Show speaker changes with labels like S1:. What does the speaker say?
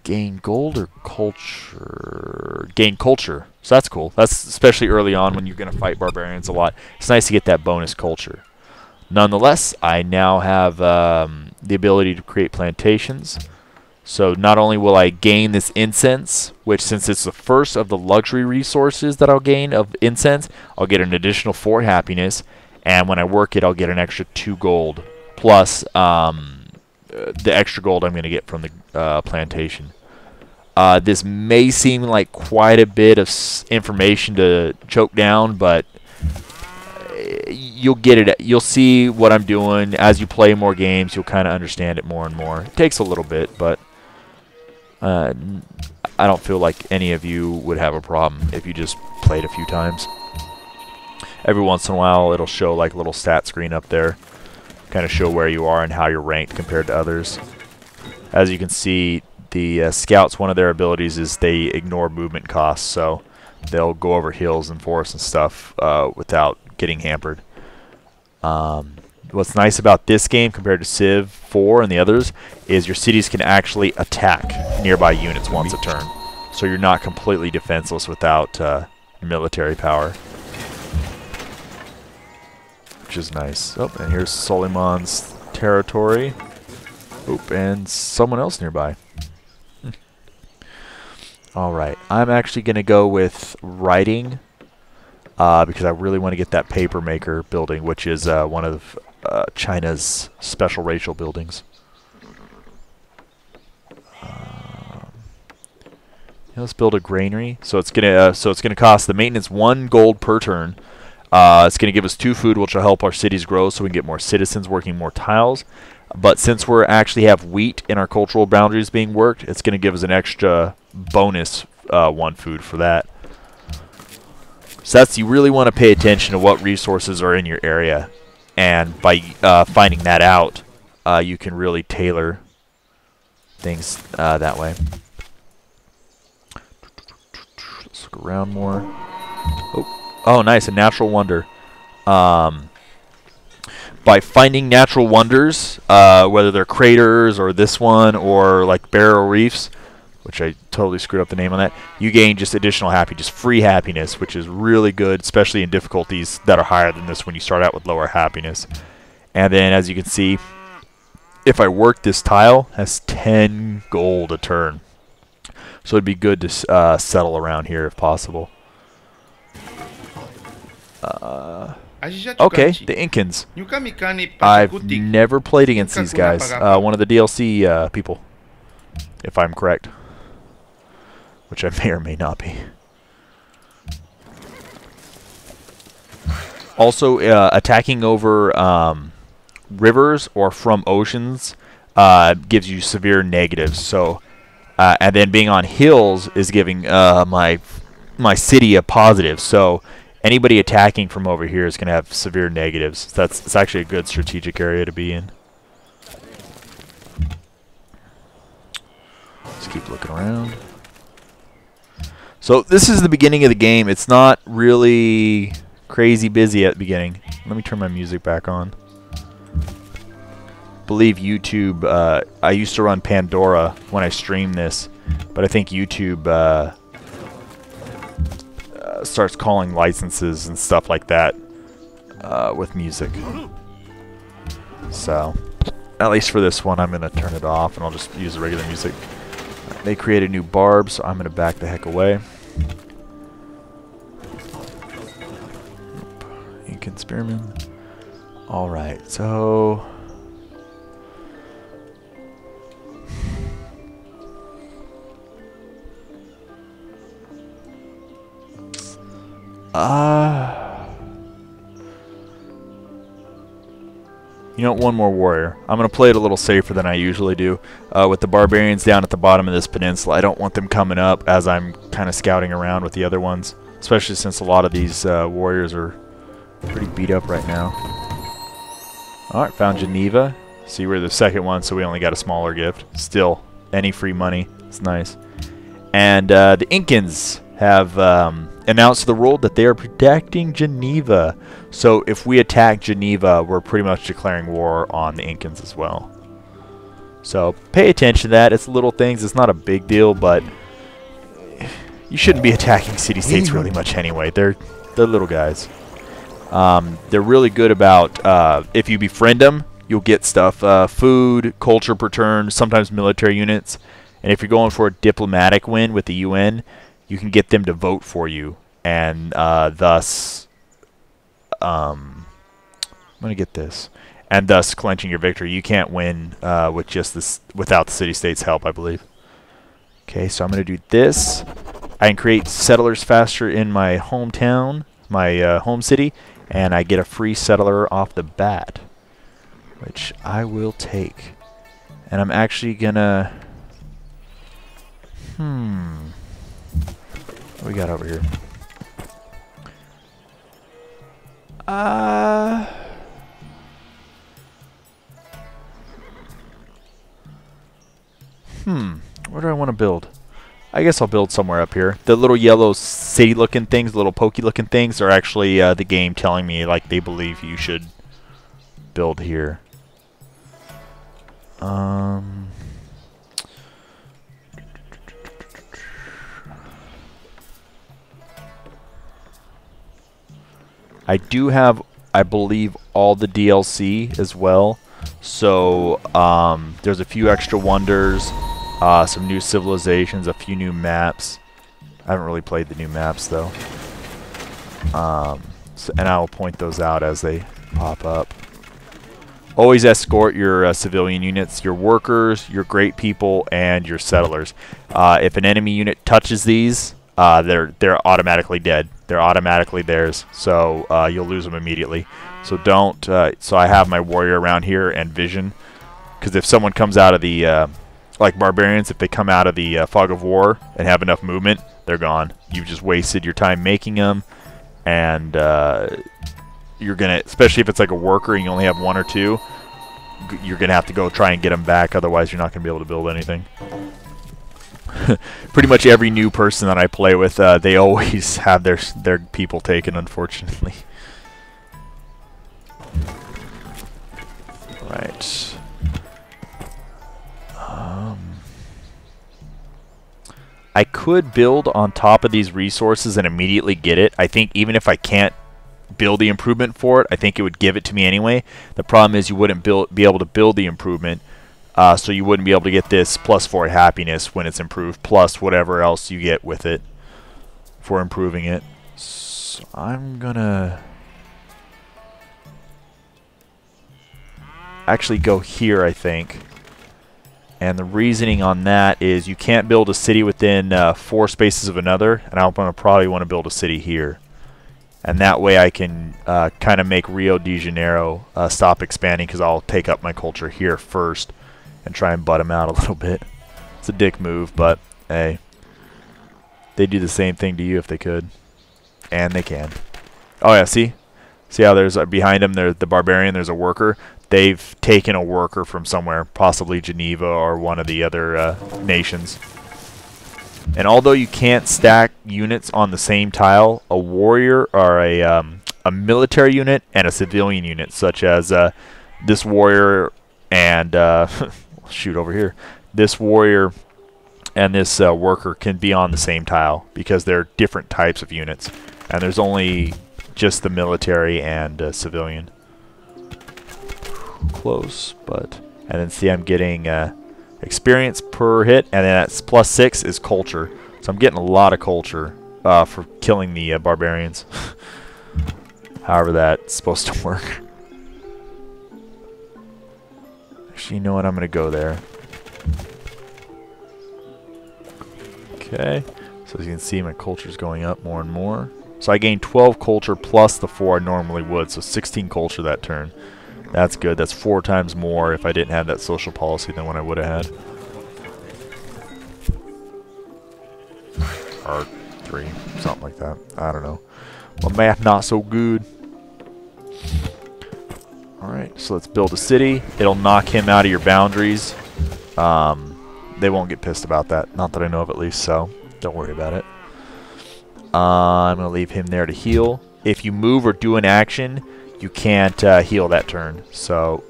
S1: Gain gold or culture? Gain culture. So that's cool. That's especially early on when you're going to fight barbarians a lot. It's nice to get that bonus culture. Nonetheless, I now have the ability to create plantations. So not only will I gain this incense, which since it's the first of the luxury resources that I'll gain of incense, I'll get an additional 4 happiness. And when I work it, I'll get an extra 2 gold. Plus the extra gold I'm going to get from the plantation. This may seem like quite a bit of information to choke down, but you'll get it. You'll see what I'm doing as you play more games. You'll kind of understand it more and more. It takes a little bit, but I don't feel like any of you would have a problem if you just played a few times. Every once in a while, it'll show like a little stat screen up there, kind of show where you are and how you're ranked compared to others. As you can see, the scouts, one of their abilities is they ignore movement costs, so they'll go over hills and forests and stuff without getting hampered. What's nice about this game compared to Civ 4 and the others is your cities can actually attack nearby units once a turn, so you're not completely defenseless without military power, which is nice. Oh, and here's Suleiman's territory. Oop, and someone else nearby. Alright, I'm actually going to go with writing because I really want to get that paper maker building, which is one of China's special racial buildings. Let's build a granary. So it's gonna cost the maintenance 1 gold per turn. It's gonna give us 2 food, which will help our cities grow, so we can get more citizens working more tiles. But since we're actually have wheat in our cultural boundaries being worked, it's going to give us an extra bonus 1 food for that. So that's, you really want to pay attention to what resources are in your area, and by finding that out, you can really tailor things that way. Let's look around more. Oh, nice, a natural wonder. By finding natural wonders, whether they're craters or this one or like barrel reefs, which I totally screwed up the name on that, you gain just additional just free happiness, which is really good, especially in difficulties that are higher than this when you start out with lower happiness. And then as you can see, if I work this tile, it has 10 gold a turn. So it'd be good to settle around here if possible. Okay, the Incans. I've never played against these guys. One of the DLC people, if I'm correct. Which I may or may not be. Also, attacking over rivers or from oceans gives you severe negatives. So, and then being on hills is giving my city a positive. So anybody attacking from over here is going to have severe negatives. It's actually a good strategic area to be in. Let's keep looking around. So this is the beginning of the game. It's not really crazy busy at the beginning. Let me turn my music back on. I believe YouTube, I used to run Pandora when I streamed this, but I think YouTube starts calling licenses and stuff like that with music. So, at least for this one, I'm going to turn it off and I'll just use the regular music. They created new barbs, so I'm going to back the heck away. Incan Spearman. Alright, so... you know, one more warrior. I'm going to play it a little safer than I usually do. With the barbarians down at the bottom of this peninsula, I don't want them coming up as I'm kind of scouting around with the other ones. Especially since a lot of these warriors are pretty beat up right now. Alright, found Geneva. See, we're the second one, so we only got a smaller gift. Still, any free money. It's nice. And the Incans have announced to the world that they are protecting Geneva. So if we attack Geneva, we're pretty much declaring war on the Incans as well. So pay attention to that. It's little things. It's not a big deal, but you shouldn't be attacking city-states really much anyway. They're little guys. They're really good about if you befriend them, you'll get stuff, food, culture per turn, sometimes military units. And if you're going for a diplomatic win with the UN, you can get them to vote for you, and thus, I'm gonna get this, and thus clenching your victory. You can't win with just this without the city-state's help, I believe. Okay, so I'm gonna do this. I can create settlers faster in my hometown, my home city, and I get a free settler off the bat, which I will take. And I'm actually gonna, what we got over here? Where do I want to build? I guess I'll build somewhere up here. The little yellow city-looking things, little pokey-looking things, are actually the game telling me like they believe you should build here. I do have, I believe, all the DLC as well. So there's a few extra wonders, some new civilizations, a few new maps. I haven't really played the new maps though. And I will point those out as they pop up. Always escort your civilian units, your workers, your great people, and your settlers. If an enemy unit touches these, they're automatically dead. They're automatically theirs, so you'll lose them immediately. So don't. So I have my warrior around here and vision, because if someone comes out of the like barbarians, if they come out of the fog of war and have enough movement, they're gone. You've just wasted your time making them, and you're gonna, especially if it's like a worker and you only have one or two, you're gonna have to go try and get them back. Otherwise, you're not gonna be able to build anything. Pretty much every new person that I play with, they always have their people taken, unfortunately. Right. I could build on top of these resources and immediately get it. I think even if I can't build the improvement for it, I think it would give it to me anyway. The problem is you wouldn't be able to build the improvement, so you wouldn't be able to get this +4 happiness when it's improved, plus whatever else you get with it for improving it. So I'm gonna actually go here, I think. And the reasoning on that is you can't build a city within 4 spaces of another, and I'm gonna probably want to build a city here. And that way I can kind of make Rio de Janeiro stop expanding, because I'll take up my culture here first and try and butt them out a little bit. It's a dick move, but hey, they'd do the same thing to you if they could. And they can. Oh yeah, see? See how there's behind them, there's the barbarian, there's a worker. They've taken a worker from somewhere, possibly Geneva or one of the other nations. And although you can't stack units on the same tile, a warrior or a military unit and a civilian unit, such as this warrior and shoot over here, this warrior and this worker can be on the same tile because they're different types of units, and there's only just the military and civilian. Close, but and then see I'm getting experience per hit, and then that's +6 is culture. So I'm getting a lot of culture for killing the barbarians. However that's supposed to work. Actually, you know what? I'm going to go there. Okay. So as you can see, my culture's going up more and more. So I gained 12 culture plus the 4 I normally would. So 16 culture that turn. That's good. That's 4 times more if I didn't have that social policy than what I would have had. Or 3, something like that. I don't know. My math not so good. Alright, so let's build a city. It'll knock him out of your boundaries. They won't get pissed about that. Not that I know of, at least, so don't worry about it. I'm going to leave him there to heal. If you move or do an action, you can't heal that turn. So